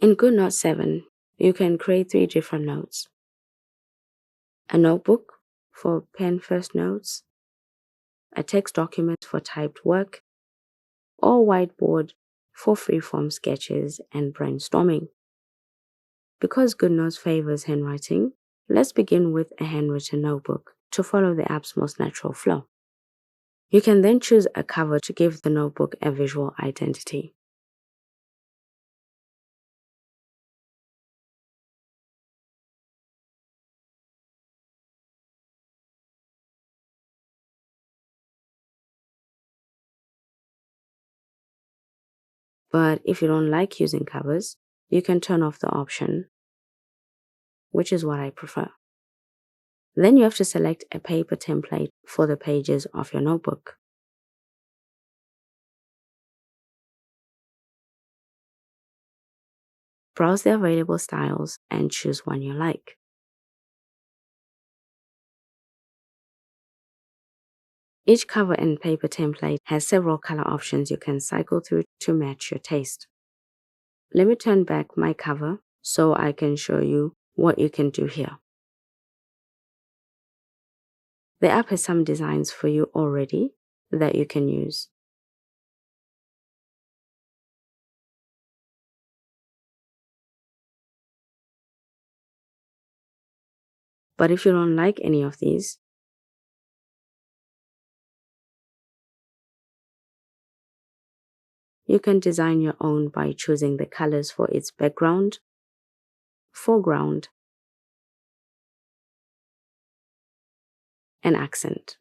In Goodnotes 7, you can create 3 different notes: a notebook for pen first notes, a text document for typed work, or whiteboard for freeform sketches and brainstorming. Because Goodnotes favors handwriting, let's begin with a handwritten notebook to follow the app's most natural flow. You can then choose a cover to give the notebook a visual identity. But if you don't like using covers, you can turn off the option, which is what I prefer. Then you have to select a paper template for the pages of your notebook. Browse the available styles and choose one you like. Each cover and paper template has several color options you can cycle through to match your taste. Let me turn back my cover so I can show you what you can do here. The app has some designs for you already that you can use. But if you don't like any of these, you can design your own by choosing the colors for its background, foreground, and accent.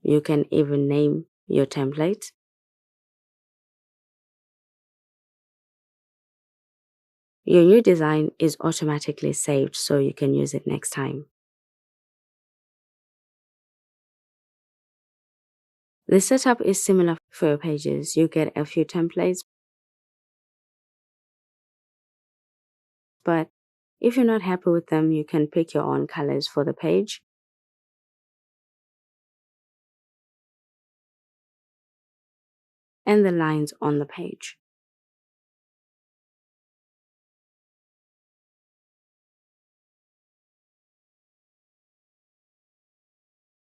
You can even name your template. Your new design is automatically saved so you can use it next time. The setup is similar for your pages. You get a few templates, but if you're not happy with them, you can pick your own colors for the page. And the lines on the page.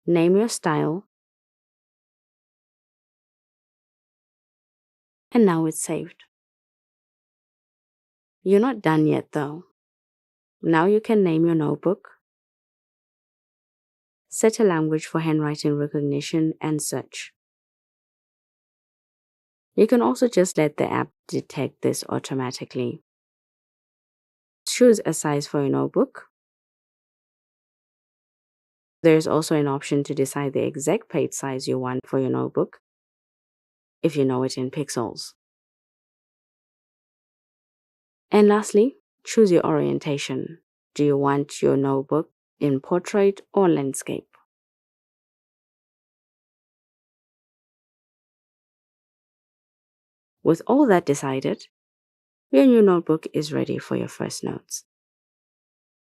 Name your style. And now it's saved. You're not done yet though. Now you can name your notebook, set a language for handwriting recognition, and search. You can also just let the app detect this automatically. Choose a size for your notebook. There's also an option to decide the exact page size you want for your notebook, if you know it in pixels. And lastly, choose your orientation. Do you want your notebook in portrait or landscape? With all that decided, your new notebook is ready for your first notes.